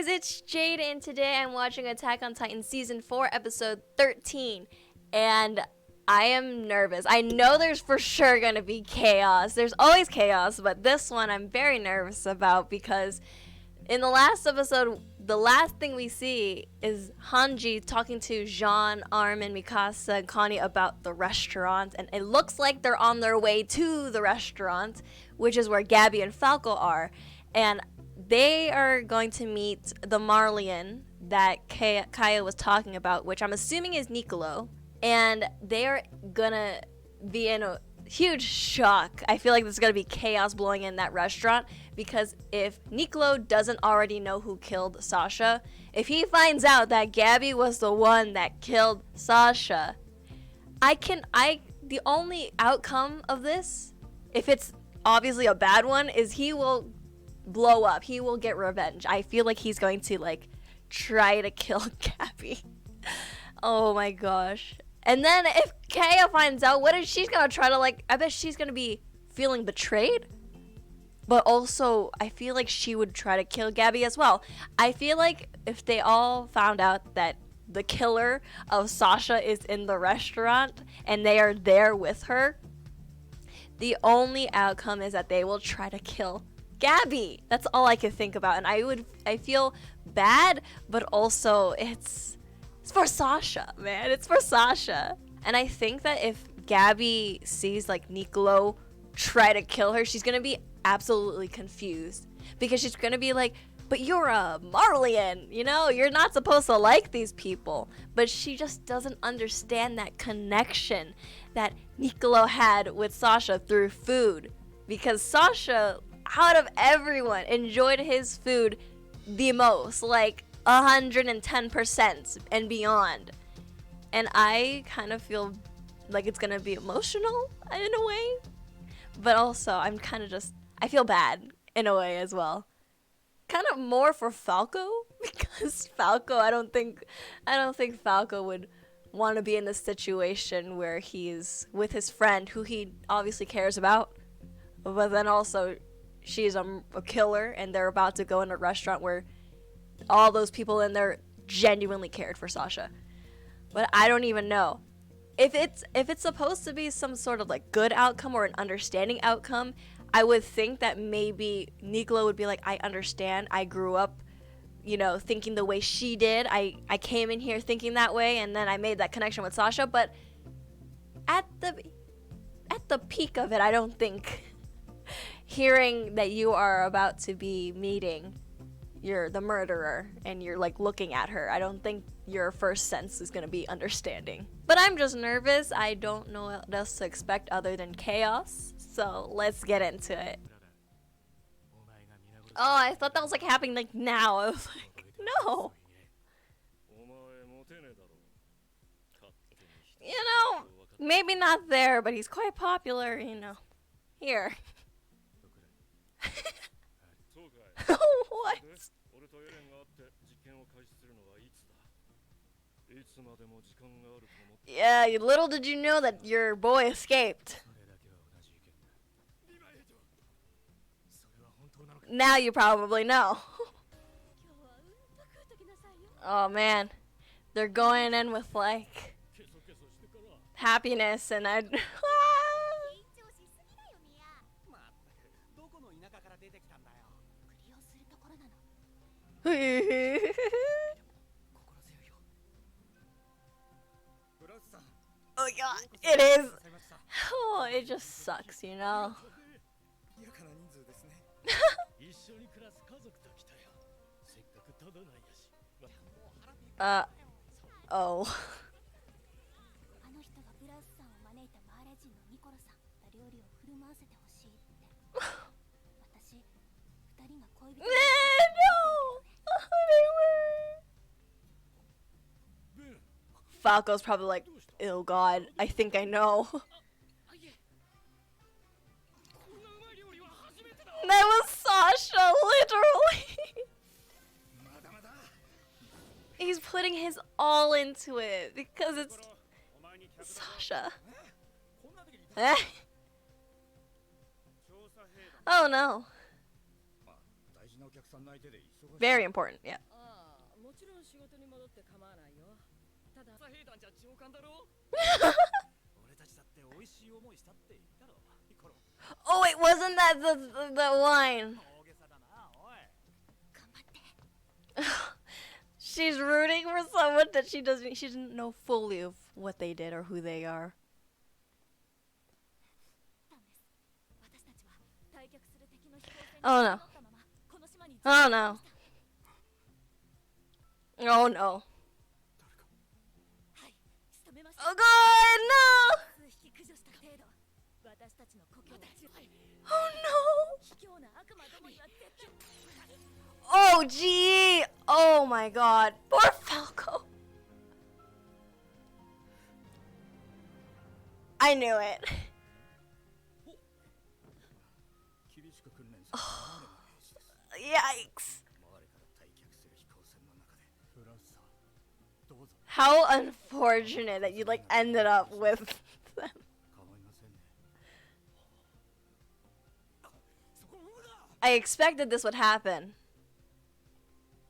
it's Jade, and today I'm watching Attack on Titan Season 4, Episode 13, and I am nervous. I know there's for sure gonna be chaos. There's always chaos, but this one I'm very nervous about because in the last episode, the last thing we see is Hanji talking to Jean, Armin, Mikasa, and Connie about the restaurant, and it looks like they're on their way to the restaurant, which is where Gabi and Falco are, and they are going to meet the Marlian that Kaya was talking about, which I'm assuming is Niccolo, and they are gonna be in a huge shock. I feel like there's gonna be chaos blowing in that restaurant because if Niccolo doesn't already know who killed Sasha, if he finds out that Gabi was the one that killed Sasha, the only outcome of this, if it's obviously a bad one, is he will blow up. He will get revenge. I feel like he's going to try to kill Gabi. Oh my gosh. And then if Kaya finds out, what is she's gonna try to I bet she's gonna be feeling betrayed. But also, I feel like she would try to kill Gabi as well. I feel like if they all found out that the killer of Sasha is in the restaurant and they are there with her, the only outcome is that they will try to kill Gabi. That's all I can think about. And I feel bad, but also it's for Sasha, man. It's for Sasha. And I think that if Gabi sees Niccolo try to kill her, she's gonna be absolutely confused. Because she's gonna be like, but you're a Marlian, you're not supposed to like these people. But she just doesn't understand that connection that Niccolo had with Sasha through food. Because Sasha, out of everyone, enjoyed his food the most, 110% and beyond. And I kind of feel like it's gonna be emotional in a way, but also I'm kind of I feel bad in a way as well. Kind of more for Falco, because Falco, I don't think Falco would want to be in this situation where he's with his friend who he obviously cares about, but then also she's a killer and they're about to go in a restaurant where all those people in there genuinely cared for Sasha. But I don't even know. If it's supposed to be some sort of good outcome or an understanding outcome, I would think that maybe Niccolo would be like, I understand. I grew up, thinking the way she did. I came in here thinking that way, and then I made that connection with Sasha. But at the peak of it, I don't think hearing that you are about to be meeting the murderer and you're looking at her, I don't think your first sense is gonna be understanding. But I'm just nervous. I don't know what else to expect other than chaos, so let's get into it. Oh, I thought that was happening now. I was like, no, maybe not there, but he's quite popular, here. What? Yeah, little did you know that your boy escaped. Now you probably know. Oh man, they're going in with happiness and oh god, it is. Oh, it just sucks, oh. Falco's probably like, oh god, I think I know. That was Sasha, literally. He's putting his all into it because it's Sasha. Eh? Oh no. Very important, yeah. Oh wait, wasn't that the wine? She's rooting for someone that she doesn't know fully of what they did or who they are. Oh no. Oh no. Oh no. Oh god, no! Oh no! Oh gee! Oh my god. Poor Falco. I knew it. Oh, yikes. How unfortunate that you like ended up with them. I expected this would happen.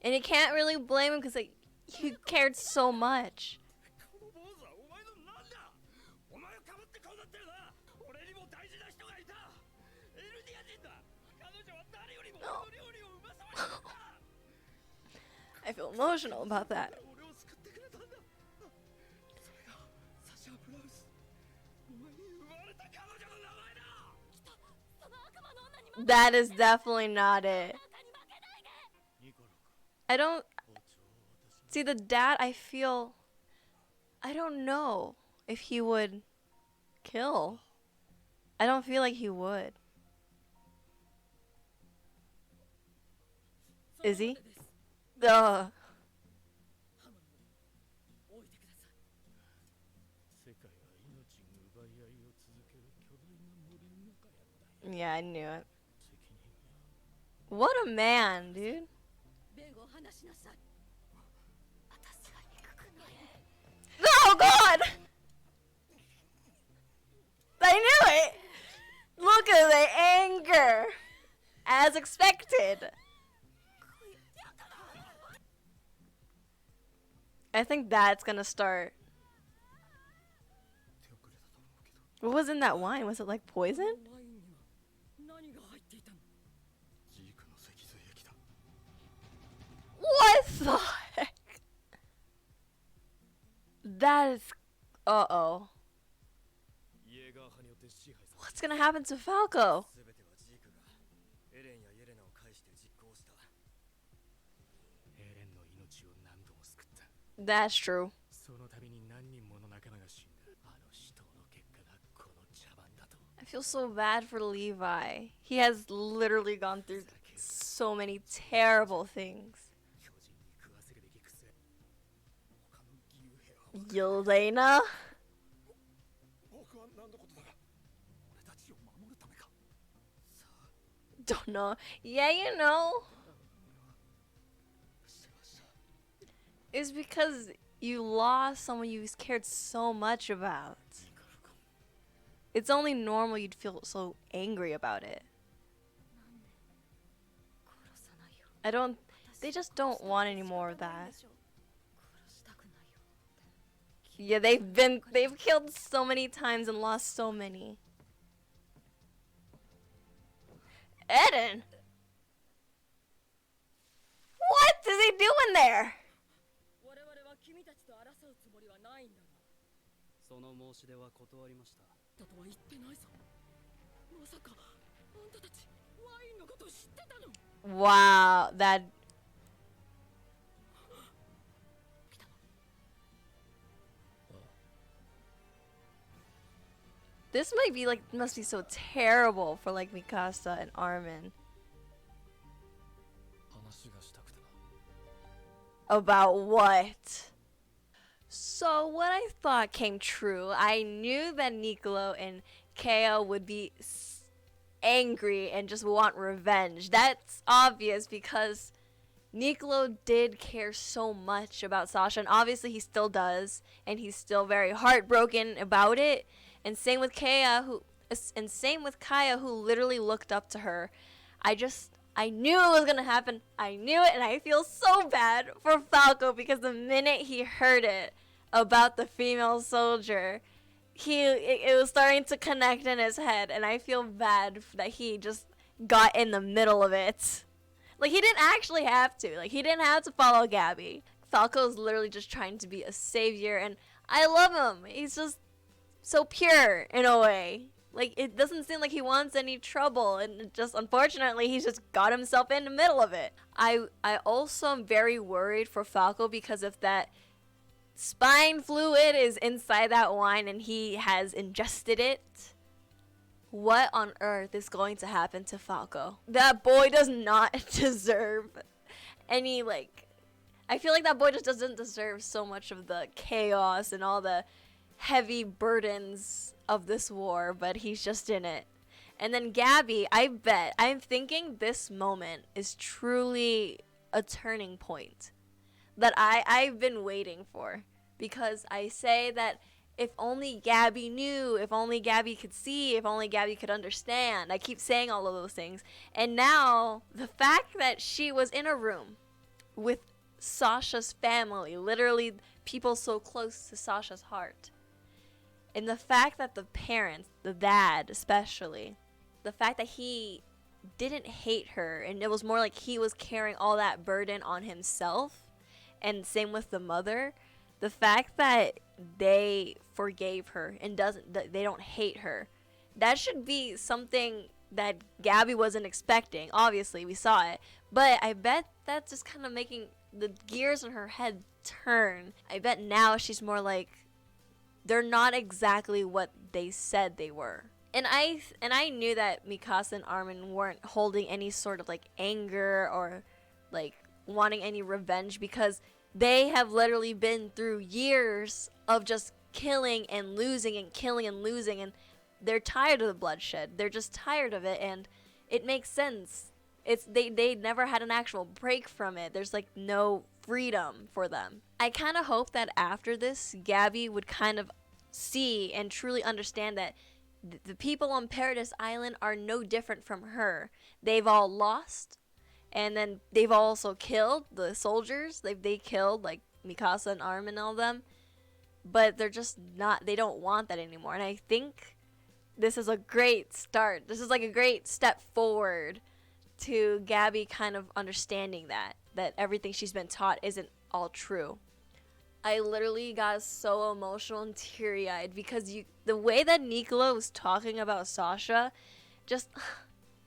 And you can't really blame him because like, he cared so much. I feel emotional about that. That is definitely not it. I don't see the dad. I don't know if he would kill. I don't feel like he would. Is he? Ugh. Yeah, I knew it. What a man, dude. Oh god! I knew it! Look at the anger! As expected. I think that's gonna start. What was in that wine? Was it like poison? What the heck? That is... Uh-oh. What's gonna happen to Falco? That's true. I feel so bad for Levi. He has literally gone through so many terrible things. Yelena? Don't know. Yeah, you know. It's because you lost someone you cared so much about. It's only normal you'd feel so angry about it. They just don't want any more of that. Yeah, they've killed so many times and lost so many. Eden? What is he doing there? Wow, that... This might be like, must be so terrible for like Mikasa and Armin. About what? So what I thought came true. I knew that Nicolo and Keo would be angry and just want revenge. That's obvious because Nicolo did care so much about Sasha, and obviously he still does, and he's still very heartbroken about it. And same with Kaya, who literally looked up to her. I knew it was gonna happen. I knew it, and I feel so bad for Falco because the minute he heard it about the female soldier, it was starting to connect in his head, and I feel bad that he just got in the middle of it. Like, he didn't actually have to. Like, he didn't have to follow Gabi. Falco's literally just trying to be a savior, and I love him. He's just so pure in a way. Like, it doesn't seem like he wants any trouble, and just unfortunately he's just got himself in the middle of it. I also am very worried for Falco because if that spine fluid is inside that wine and he has ingested it, what on earth is going to happen to Falco? That boy does not deserve any, like, I feel like that boy just doesn't deserve so much of the chaos and all the heavy burdens of this war, but he's just in it. And then Gabi, I'm thinking this moment is truly a turning point that I've been waiting for, because I say that if only Gabi knew, if only Gabi could see, if only Gabi could understand. I keep saying all of those things. And now the fact that she was in a room with Sasha's family, literally people so close to Sasha's heart, and the fact that the parents, the dad especially, the fact that he didn't hate her, and it was more like he was carrying all that burden on himself, and same with the mother, the fact that they forgave her and they don't hate her, that should be something that Gabi wasn't expecting. Obviously, we saw it, but I bet that's just kind of making the gears in her head turn. I bet now she's more like, they're not exactly what they said they were. And I knew that Mikasa and Armin weren't holding any sort of like anger or like wanting any revenge, because they have literally been through years of just killing and losing and killing and losing, and they're tired of the bloodshed. They're just tired of it, and it makes sense. They never had an actual break from it. There's like no freedom for them. I kind of hope that after this, Gabi would kind of see and truly understand that the people on Paradise Island are no different from her. They've all lost, and then they've also killed the soldiers. They killed like Mikasa and Armin and all them, but they're just not, they don't want that anymore. And I think this is a great start. This is like a great step forward to Gabi kind of understanding that everything she's been taught isn't all true. I literally got so emotional and teary-eyed because the way that Nicola was talking about Sasha, just,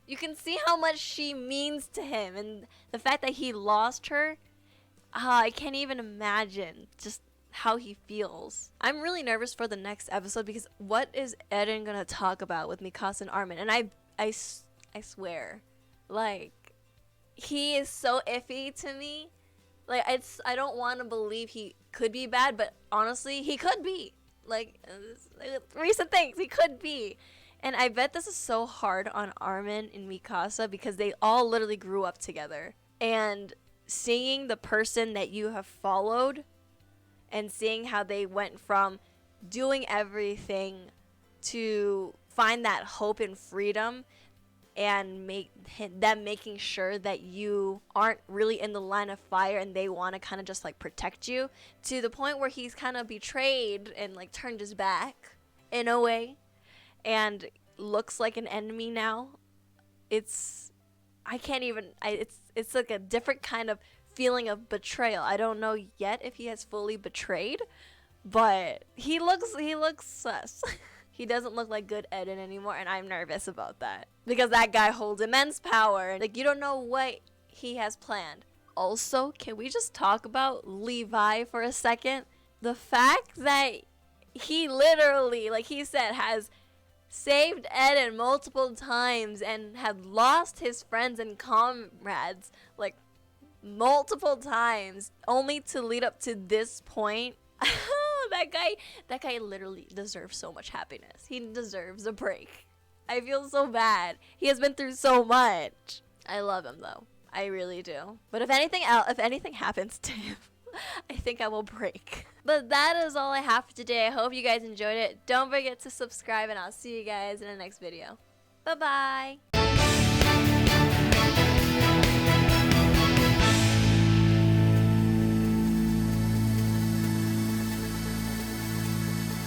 you can see how much she means to him, and the fact that he lost her, I can't even imagine just how he feels. I'm really nervous for the next episode because what is Eren gonna talk about with Mikasa and Armin? And I swear, like, he is so iffy to me. Like, I don't want to believe he could be bad, but honestly, he could be. Like, recent things, he could be. And I bet this is so hard on Armin and Mikasa because they all literally grew up together. And seeing the person that you have followed and seeing how they went from doing everything to find that hope and freedom, and making sure that you aren't really in the line of fire and they want to kind of just like protect you, to the point where he's kind of betrayed and like turned his back in a way and looks like an enemy now. It's like a different kind of feeling of betrayal. I don't know yet if he has fully betrayed, but he looks sus. He doesn't look like good Eren anymore, and I'm nervous about that. Because that guy holds immense power. Like, you don't know what he has planned. Also, can we just talk about Levi for a second? The fact that he literally, like he said, has saved Eren multiple times and had lost his friends and comrades, like, multiple times, only to lead up to this point. That guy literally deserves so much happiness. He deserves a break. I feel so bad. He has been through so much. I love him though. I really do. But if anything happens to him, I think I will break. But that is all I have for today. I hope you guys enjoyed it. Don't forget to subscribe, and I'll see you guys in the next video. Bye bye.